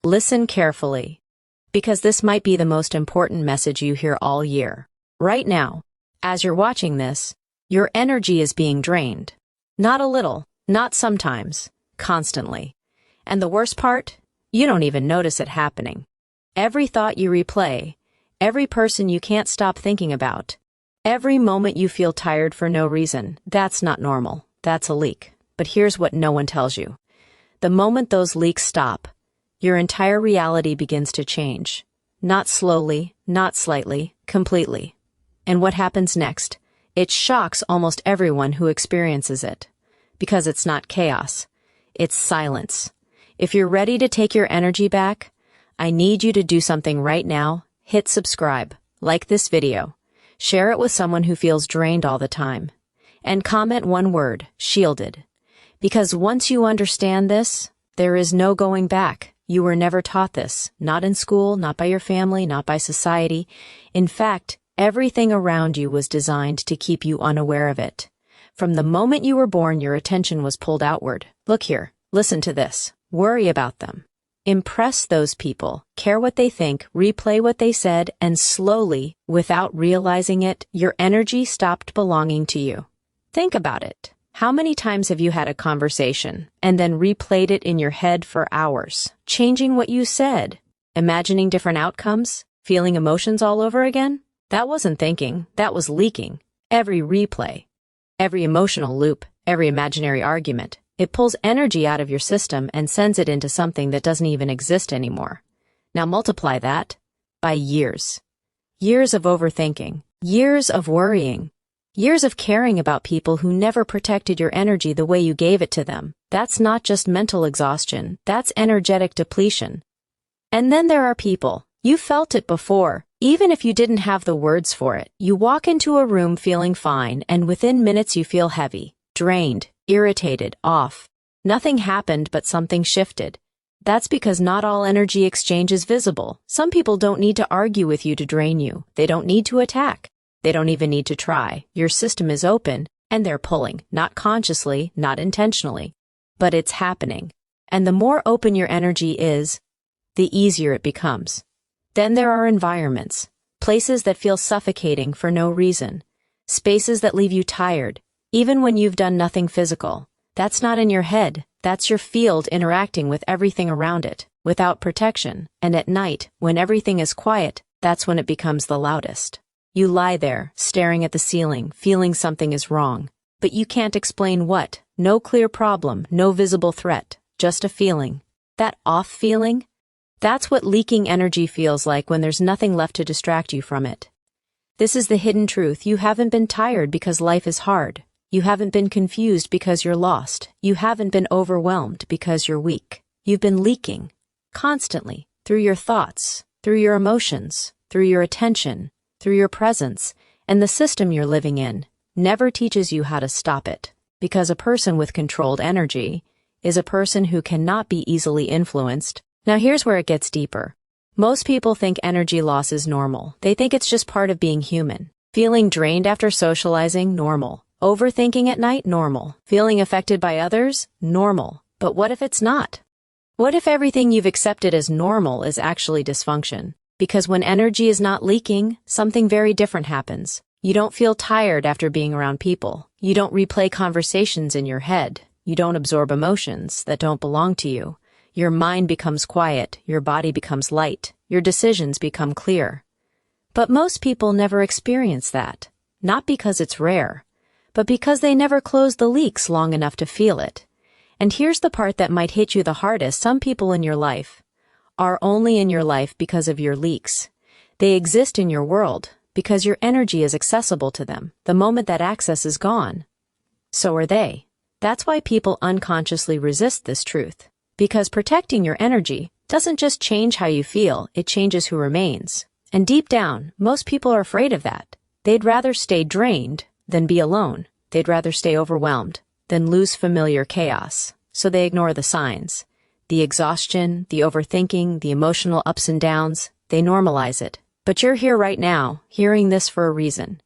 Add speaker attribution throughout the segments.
Speaker 1: Listen carefully, because this might be the most important message you hear all year. Right now, as you're watching this, your energy is being drained. Not a little, not sometimes, constantly. And the worst part? You don't even notice it happening. Every thought you replay, every person you can't stop thinking about, every moment you feel tired for no reason, that's not normal. That's a leak. But here's what no one tells you. The moment those leaks stop, your entire reality begins to change. Not slowly, not slightly, completely. And what happens next? It shocks almost everyone who experiences it. Because it's not chaos. It's silence. If you're ready to take your energy back, I need you to do something right now. Hit subscribe, like this video, share it with someone who feels drained all the time, and comment one word, shielded. Because once you understand this, there is no going back. You were never taught this, not in school, not by your family, not by society. In fact, everything around you was designed to keep you unaware of it. From the moment you were born, your attention was pulled outward. Look here, listen to this. Worry about them. Impress those people, care what they think, replay what they said, and slowly, without realizing it, your energy stopped belonging to you. Think about it. How many times have you had a conversation and then replayed it in your head for hours, changing what you said, imagining different outcomes, feeling emotions all over again? That wasn't thinking, that was leaking. Every replay, every emotional loop, every imaginary argument. It pulls energy out of your system and sends it into something that doesn't even exist anymore. Now multiply that by years. Years of overthinking, years of worrying, years of caring about people who never protected your energy the way you gave it to them. That's not just mental exhaustion, that's energetic depletion. And then there are people. You felt it before, even if you didn't have the words for it. You walk into a room feeling fine, and within minutes you feel heavy, drained, irritated, off. Nothing happened, but something shifted. That's because not all energy exchange is visible. Some people don't need to argue with you to drain you. They don't need to attack. They don't even need to try. Your system is open, and they're pulling, not consciously, not intentionally. But it's happening. And the more open your energy is, the easier it becomes. Then there are environments, places that feel suffocating for no reason, spaces that leave you tired, even when you've done nothing physical. That's not in your head, that's your field interacting with everything around it, without protection. And at night, when everything is quiet, that's when it becomes the loudest. You lie there, staring at the ceiling, feeling something is wrong. But you can't explain what. No clear problem, no visible threat, just a feeling. That off feeling? That's what leaking energy feels like when there's nothing left to distract you from it. This is the hidden truth. You haven't been tired because life is hard. You haven't been confused because you're lost. You haven't been overwhelmed because you're weak. You've been leaking, constantly, through your thoughts, through your emotions, through your attention, through your presence, and the system you're living in never teaches you how to stop it. Because a person with controlled energy is a person who cannot be easily influenced. Now here's where it gets deeper. Most people think energy loss is normal. They think it's just part of being human. Feeling drained after socializing, normal. Overthinking at night, normal. Feeling affected by others, normal. But what if it's not? What if everything you've accepted as normal is actually dysfunction? Because when energy is not leaking, something very different happens. You don't feel tired after being around people. You don't replay conversations in your head. You don't absorb emotions that don't belong to you. Your mind becomes quiet. Your body becomes light. Your decisions become clear. But most people never experience that. Not because it's rare, but because they never close the leaks long enough to feel it. And here's the part that might hit you the hardest. Some people in your life are only in your life because of your leaks. They exist in your world because your energy is accessible to them. The moment that access is gone, so are they. That's why people unconsciously resist this truth. Because protecting your energy doesn't just change how you feel, it changes who remains. And deep down, most people are afraid of that. They'd rather stay drained than be alone. They'd rather stay overwhelmed than lose familiar chaos. So they ignore the signs. The exhaustion, the overthinking, the emotional ups and downs, they normalize it. But you're here right now, hearing this for a reason.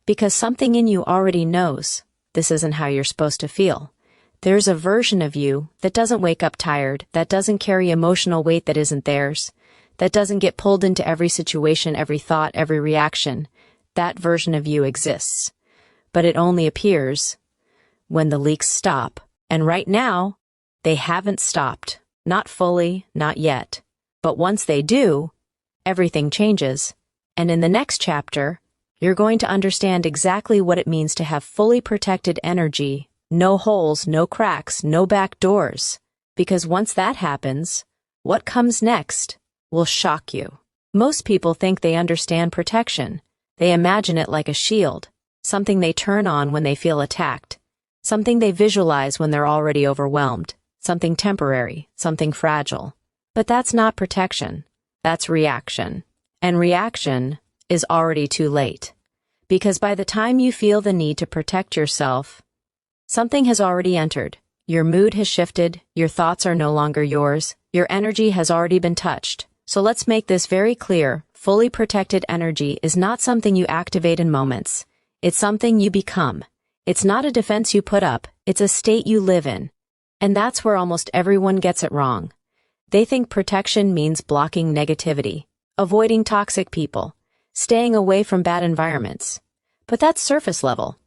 Speaker 1: Because something in you already knows this isn't how you're supposed to feel. There's a version of you that doesn't wake up tired, that doesn't carry emotional weight that isn't theirs, that doesn't get pulled into every situation, every thought, every reaction. That version of you exists. But it only appears when the leaks stop. And right now, they haven't stopped. Not fully, not yet. But once they do, everything changes. And in the next chapter, you're going to understand exactly what it means to have fully protected energy, no holes, no cracks, no back doors. Because once that happens, what comes next will shock you. Most people think they understand protection. They imagine it like a shield, something they turn on when they feel attacked, something they visualize when they're already overwhelmed, something temporary, something fragile. But that's not protection. That's reaction. And reaction is already too late. Because by the time you feel the need to protect yourself, something has already entered. Your mood has shifted, your thoughts are no longer yours, your energy has already been touched. So let's make this very clear. Fully protected energy is not something you activate in moments. It's something you become. It's not a defense you put up, it's a state you live in. And that's where almost everyone gets it wrong. They think protection means blocking negativity, avoiding toxic people, staying away from bad environments. But that's surface level.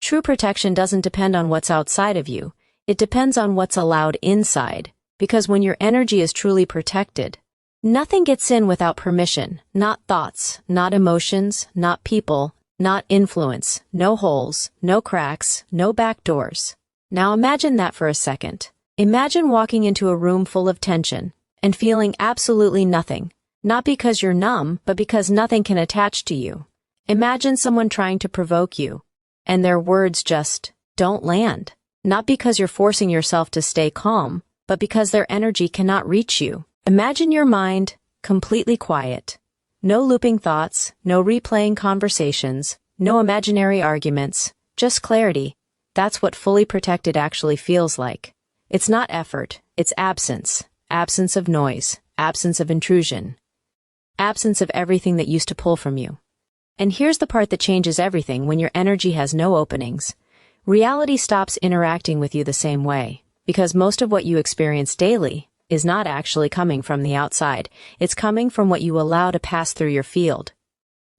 Speaker 1: True protection doesn't depend on what's outside of you. It depends on what's allowed inside. Because when your energy is truly protected, nothing gets in without permission. Not thoughts, not emotions, not people, not influence, no holes, no cracks, no back doors. Now imagine that for a second. Imagine walking into a room full of tension and feeling absolutely nothing. Not because you're numb, but because nothing can attach to you. Imagine someone trying to provoke you, and their words just don't land. Not because you're forcing yourself to stay calm, but because their energy cannot reach you. Imagine your mind completely quiet. No looping thoughts, no replaying conversations, no imaginary arguments, just clarity. That's what fully protected actually feels like. It's not effort, it's absence. Absence of noise, absence of intrusion, absence of everything that used to pull from you. And here's the part that changes everything when your energy has no openings. Reality stops interacting with you the same way, because most of what you experience daily is not actually coming from the outside. It's coming from what you allow to pass through your field.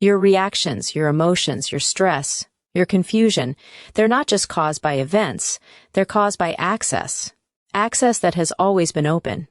Speaker 1: Your reactions, your emotions, your stress, your confusion, they're not just caused by events, they're caused by access. Access that has always been open.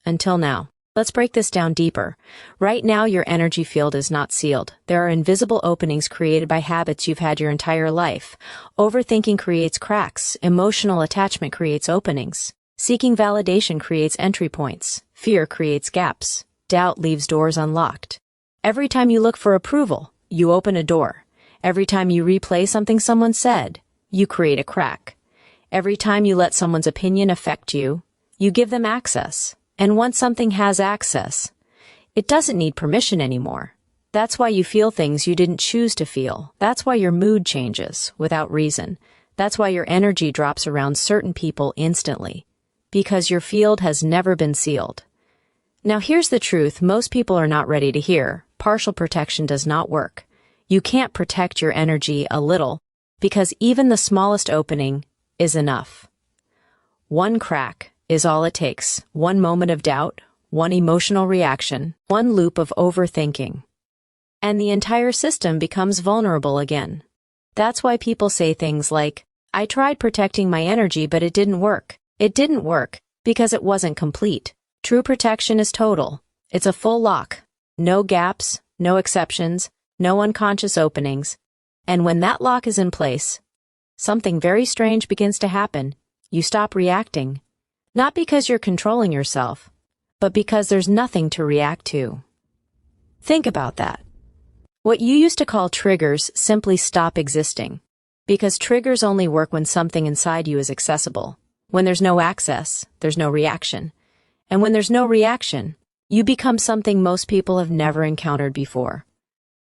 Speaker 1: Until now. Let's break this down deeper. Right now, your energy field is not sealed. There are invisible openings created by habits you've had your entire life. Overthinking creates cracks. Emotional attachment creates openings. Seeking validation creates entry points. Fear creates gaps. Doubt leaves doors unlocked. Every time you look for approval, you open a door. Every time you replay something someone said, you create a crack. Every time you let someone's opinion affect you, you give them access. And once something has access, it doesn't need permission anymore. That's why you feel things you didn't choose to feel. That's why your mood changes without reason. That's why your energy drops around certain people instantly. Because your field has never been sealed. Now here's the truth most people are not ready to hear. Partial protection does not work. You can't protect your energy a little, because even the smallest opening is enough. One crack is all it takes. One moment of doubt, one emotional reaction, one loop of overthinking. And the entire system becomes vulnerable again. That's why people say things like, I tried protecting my energy but it didn't work. It didn't work because it wasn't complete. True protection is total. It's a full lock. No gaps, no exceptions, no unconscious openings. And when that lock is in place, something very strange begins to happen. You stop reacting. Not because you're controlling yourself, but because there's nothing to react to. Think about that. What you used to call triggers simply stop existing. Because triggers only work when something inside you is accessible. When there's no access, there's no reaction. And when there's no reaction, you become something most people have never encountered before.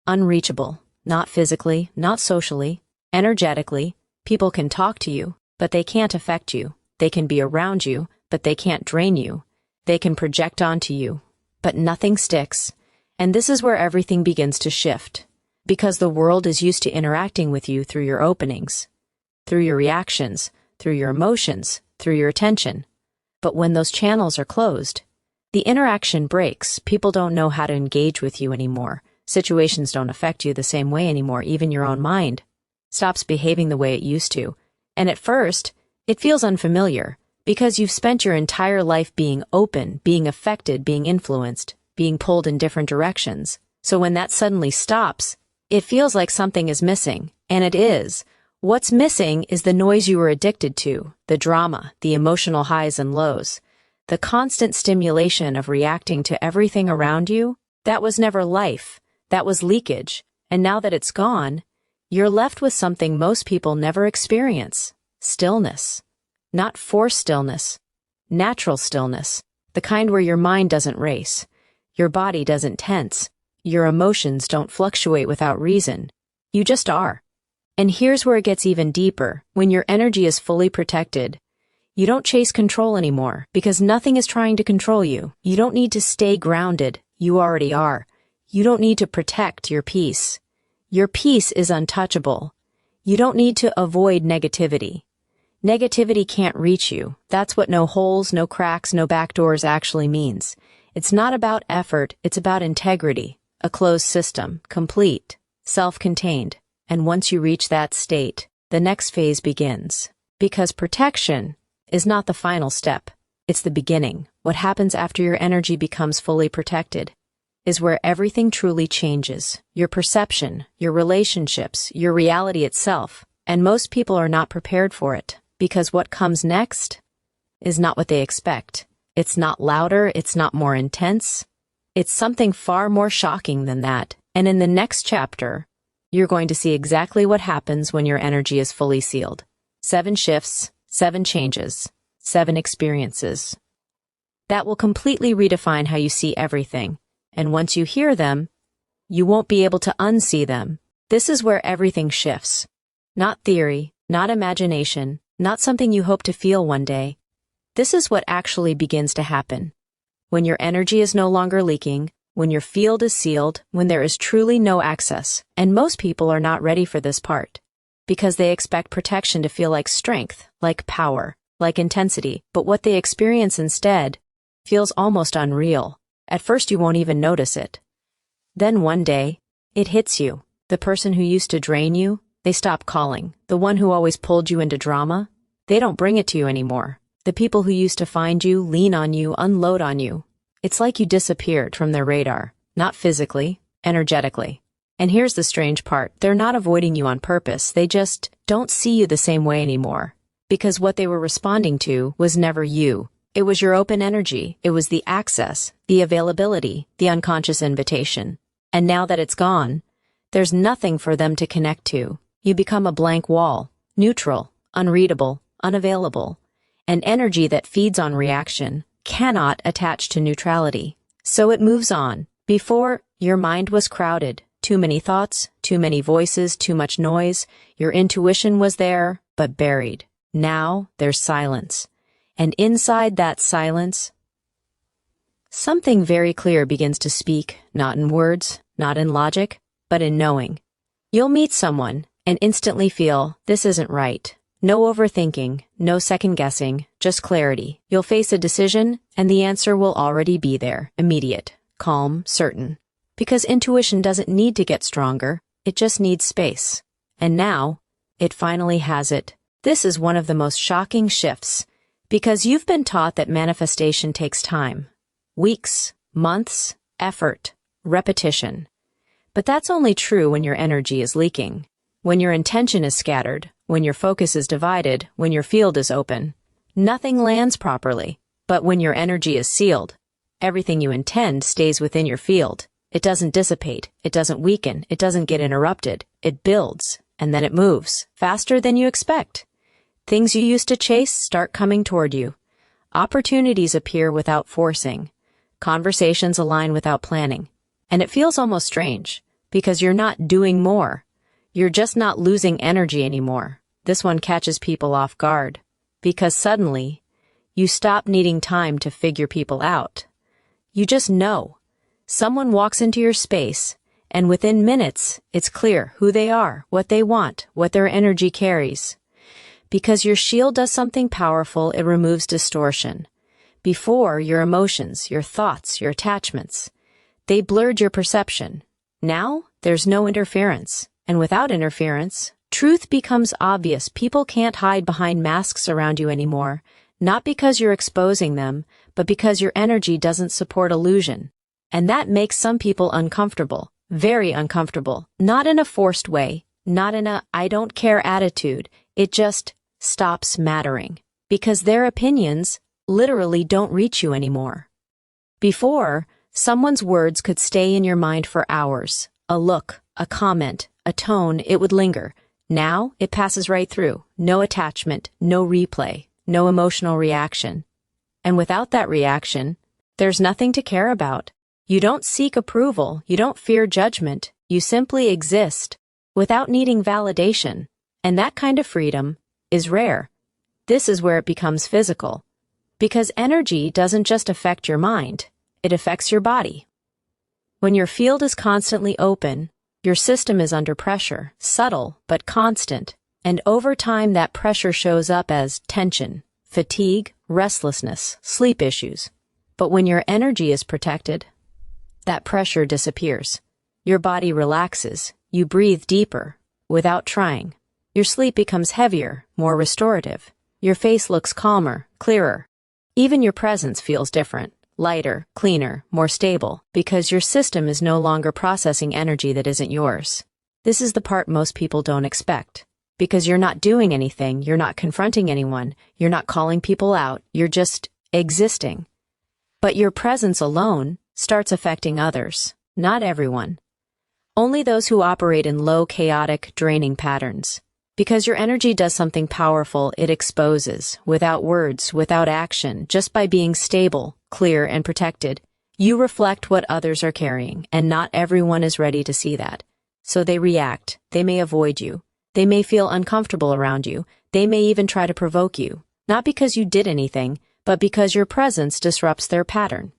Speaker 1: Unreachable, not physically, not socially, energetically. People can talk to you, but they can't affect you. They can be around you, but they can't drain you. They can project onto you, but nothing sticks. And this is where everything begins to shift. Because the world is used to interacting with you through your openings, through your reactions, through your emotions, through your attention. But when those channels are closed, the interaction breaks. People don't know how to engage with you anymore. Situations don't affect you the same way anymore. Even your own mind stops behaving the way it used to. And at first, it feels unfamiliar because you've spent your entire life being open, being affected, being influenced, being pulled in different directions. So when that suddenly stops, it feels like something is missing. And it is. What's missing is the noise you were addicted to, the drama, the emotional highs and lows, the constant stimulation of reacting to everything around you. That was never life. That was leakage. And now that it's gone, you're left with something most people never experience: stillness. Not forced stillness, natural stillness, the kind where your mind doesn't race, your body doesn't tense, your emotions don't fluctuate without reason. You just are. And here's where it gets even deeper. When your energy is fully protected, you don't chase control anymore because nothing is trying to control you. You don't need to stay grounded. You already are. You don't need to protect your peace. Your peace is untouchable. You don't need to avoid negativity. Negativity can't reach you. That's what no holes, no cracks, no backdoors actually means. It's not about effort, it's about integrity. A closed system, complete, self-contained. And once you reach that state, the next phase begins. Because protection is not the final step. It's the beginning. What happens after your energy becomes fully protected is where everything truly changes. Your perception, your relationships, your reality itself. And most people are not prepared for it. Because what comes next is not what they expect. It's not louder, it's not more intense. It's something far more shocking than that. And in the next chapter, you're going to see exactly what happens when your energy is fully sealed. 7 shifts, 7 changes, 7 experiences. That will completely redefine how you see everything. And once you hear them, you won't be able to unsee them. This is where everything shifts. Not theory, not imagination, not something you hope to feel one day. This is what actually begins to happen. When your energy is no longer leaking, when your field is sealed, when there is truly no access. And most people are not ready for this part, because they expect protection to feel like strength, like power, like intensity. But what they experience instead feels almost unreal. At first you won't even notice it. Then one day, it hits you. The person who used to drain you, they stop calling. The one who always pulled you into drama, they don't bring it to you anymore. The people who used to find you, lean on you, unload on you. It's like you disappeared from their radar, not physically, energetically. And here's the strange part. They're not avoiding you on purpose. They just don't see you the same way anymore. Because what they were responding to was never you. It was your open energy. It was the access, the availability, the unconscious invitation. And now that it's gone, there's nothing for them to connect to. You become a blank wall, neutral, unreadable, unavailable. An energy that feeds on reaction cannot attach to neutrality. So it moves on. Before, your mind was crowded. Too many thoughts, too many voices, too much noise. Your intuition was there, but buried. Now, there's silence. And inside that silence, something very clear begins to speak, not in words, not in logic, but in knowing. You'll meet someone and instantly feel, this isn't right. No overthinking, no second-guessing, just clarity. You'll face a decision, and the answer will already be there, immediate, calm, certain. Because intuition doesn't need to get stronger, it just needs space. And now, it finally has it. This is one of the most shocking shifts, because you've been taught that manifestation takes time. Weeks, months, effort, repetition. But that's only true when your energy is leaking. When your intention is scattered, when your focus is divided, when your field is open, nothing lands properly. But when your energy is sealed, everything you intend stays within your field. It doesn't dissipate, it doesn't weaken, it doesn't get interrupted. It builds, and then it moves, faster than you expect. Things you used to chase start coming toward you. Opportunities appear without forcing. Conversations align without planning. And it feels almost strange, because you're not doing more. You're just not losing energy anymore. This one catches people off guard, because suddenly, you stop needing time to figure people out. You just know. Someone walks into your space, and within minutes, it's clear who they are, what they want, what their energy carries. Because your shield does something powerful, it removes distortion. Before, your emotions, your thoughts, your attachments, they blurred your perception. Now, there's no interference. And without interference, truth becomes obvious. People can't hide behind masks around you anymore, not because you're exposing them, but because your energy doesn't support illusion. And that makes some people uncomfortable, very uncomfortable, not in a forced way, not in a I don't care attitude. It just stops mattering, because their opinions literally don't reach you anymore. Before, someone's words could stay in your mind for hours. A look, a comment, a tone, it would linger. Now, it passes right through. No attachment, no replay, no emotional reaction. And without that reaction, there's nothing to care about. You don't seek approval, you don't fear judgment, you simply exist, without needing validation. And that kind of freedom is rare. This is where it becomes physical. Because energy doesn't just affect your mind, it affects your body. When your field is constantly open, your system is under pressure, subtle but constant, and over time that pressure shows up as tension, fatigue, restlessness, sleep issues. But when your energy is protected, that pressure disappears. Your body relaxes, you breathe deeper, without trying. Your sleep becomes heavier, more restorative. Your face looks calmer, clearer. Even your presence feels different, lighter, cleaner, more stable, because your system is no longer processing energy that isn't yours. This is the part most people don't expect. Because you're not doing anything, you're not confronting anyone, you're not calling people out, you're just existing. But your presence alone starts affecting others, not everyone. Only those who operate in low, chaotic, draining patterns. Because your energy does something powerful, it exposes, without words, without action, just by being stable, clear, and protected. You reflect what others are carrying, and not everyone is ready to see that. So they react, they may avoid you, they may feel uncomfortable around you, they may even try to provoke you, not because you did anything, but because your presence disrupts their pattern.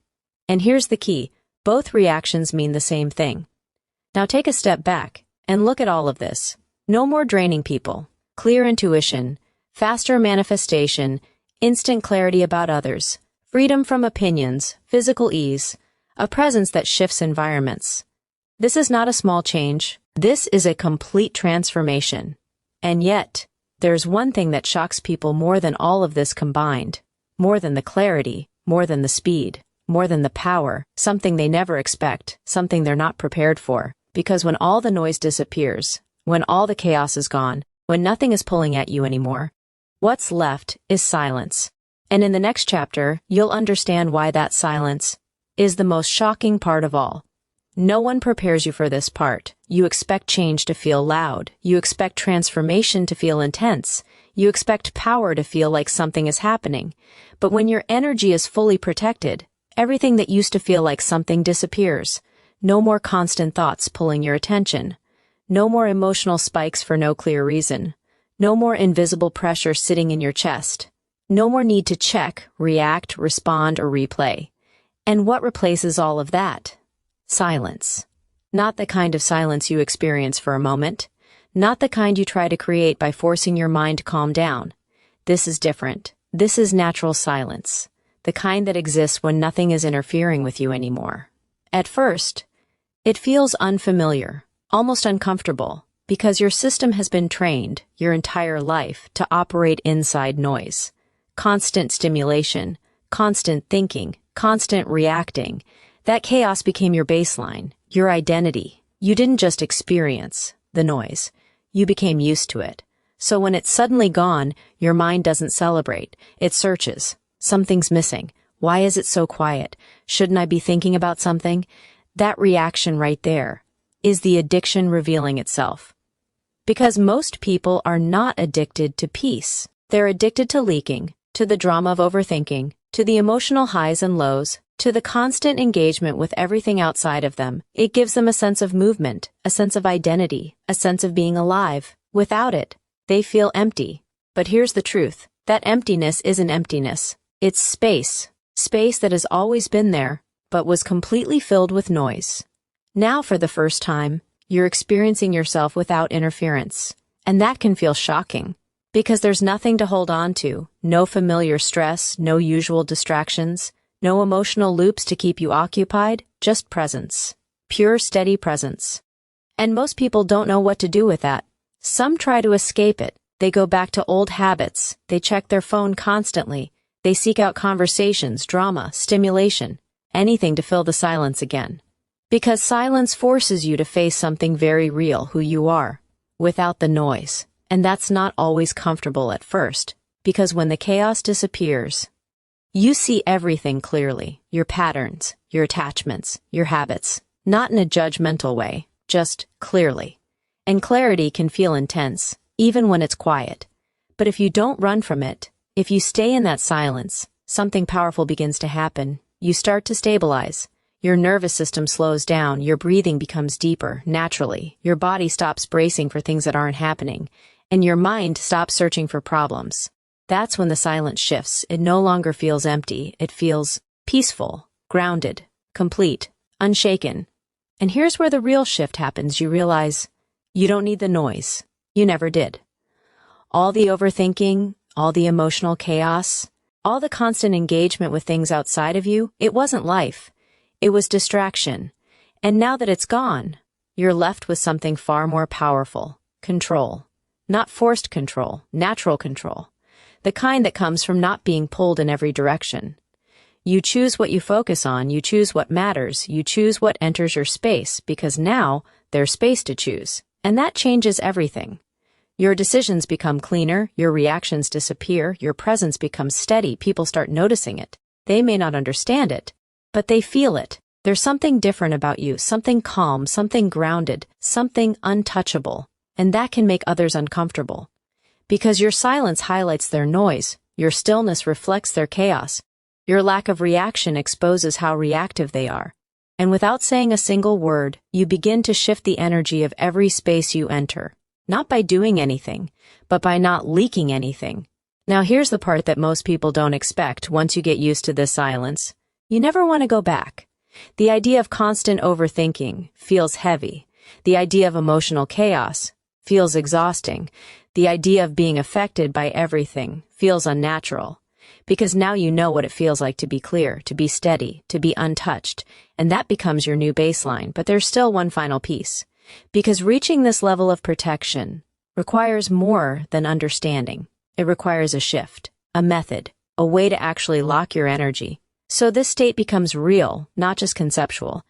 Speaker 1: And here's the key, both reactions mean the same thing. Now take a step back, and look at all of this. No more draining people, clear intuition, faster manifestation, instant clarity about others, freedom from opinions, physical ease, a presence that shifts environments. This is not a small change, this is a complete transformation. And yet, there's one thing that shocks people more than all of this combined, more than the clarity, more than the speed, more than the power, something they never expect, something they're not prepared for. Because when all the noise disappears, when all the chaos is gone, when nothing is pulling at you anymore, what's left is silence. And in the next chapter, you'll understand why that silence is the most shocking part of all. No one prepares you for this part. You expect change to feel loud. You expect transformation to feel intense. You expect power to feel like something is happening. But when your energy is fully protected, everything that used to feel like something disappears. No more constant thoughts pulling your attention. No more emotional spikes for no clear reason. No more invisible pressure sitting in your chest. No more need to check, react, respond, or replay. And what replaces all of that? Silence. Not the kind of silence you experience for a moment. Not the kind you try to create by forcing your mind to calm down. This is different. This is natural silence. The kind that exists when nothing is interfering with you anymore. At first, it feels unfamiliar. Almost uncomfortable, because your system has been trained your entire life to operate inside noise. Constant stimulation, constant thinking, constant reacting. That chaos became your baseline, your identity. You didn't just experience the noise, you became used to it. So when it's suddenly gone, your mind doesn't celebrate, it searches. Something's missing. Why is it so quiet? Shouldn't I be thinking about something? That reaction right there is the addiction revealing itself. Because most people are not addicted to peace. They're addicted to leaking, to the drama of overthinking, to the emotional highs and lows, to the constant engagement with everything outside of them. It gives them a sense of movement, a sense of identity, a sense of being alive. Without it, they feel empty. But here's the truth. That emptiness isn't emptiness. It's space. Space that has always been there, but was completely filled with noise. Now, for the first time, you're experiencing yourself without interference, and that can feel shocking. Because there's nothing to hold on to, no familiar stress, no usual distractions, no emotional loops to keep you occupied, just presence. Pure, steady presence. And most people don't know what to do with that. Some try to escape it. They go back to old habits. They check their phone constantly. They seek out conversations, drama, stimulation, anything to fill the silence again. Because silence forces you to face something very real, who you are, without the noise. And that's not always comfortable at first, because when the chaos disappears, you see everything clearly, your patterns, your attachments, your habits, not in a judgmental way, just clearly. And clarity can feel intense, even when it's quiet. But if you don't run from it, if you stay in that silence, something powerful begins to happen. You start to stabilize. Your nervous system slows down, your breathing becomes deeper, naturally. Your body stops bracing for things that aren't happening, and your mind stops searching for problems. That's when the silence shifts. It no longer feels empty. It feels peaceful, grounded, complete, unshaken. And here's where the real shift happens. You realize you don't need the noise. You never did. All the overthinking, all the emotional chaos, all the constant engagement with things outside of you, it wasn't life. It was distraction. And now that it's gone, you're left with something far more powerful. Control. Not forced control, natural control. The kind that comes from not being pulled in every direction. You choose what you focus on, you choose what matters, you choose what enters your space, because now there's space to choose. And that changes everything. Your decisions become cleaner, your reactions disappear, your presence becomes steady, people start noticing it. They may not understand it, but they feel it. There's something different about you, something calm, something grounded, something untouchable, and that can make others uncomfortable. Because your silence highlights their noise, your stillness reflects their chaos, your lack of reaction exposes how reactive they are. And without saying a single word, you begin to shift the energy of every space you enter. Not by doing anything, but by not leaking anything. Now here's the part that most people don't expect. Once you get used to this silence, you never want to go back. The idea of constant overthinking feels heavy. The idea of emotional chaos feels exhausting. The idea of being affected by everything feels unnatural. Because now you know what it feels like to be clear, to be steady, to be untouched, and that becomes your new baseline. But there's still one final piece. Because reaching this level of protection requires more than understanding. It requires a shift, a method, a way to actually lock your energy. So this state becomes real, not just conceptual.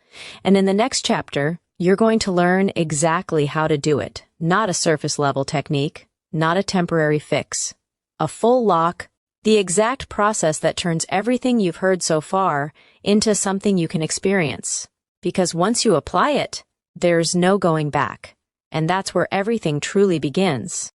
Speaker 1: And in the next chapter, you're going to learn exactly how to do it. Not a surface level technique, not a temporary fix. A full lock, the exact process that turns everything you've heard so far into something you can experience. Because once you apply it, there's no going back. And that's where everything truly begins.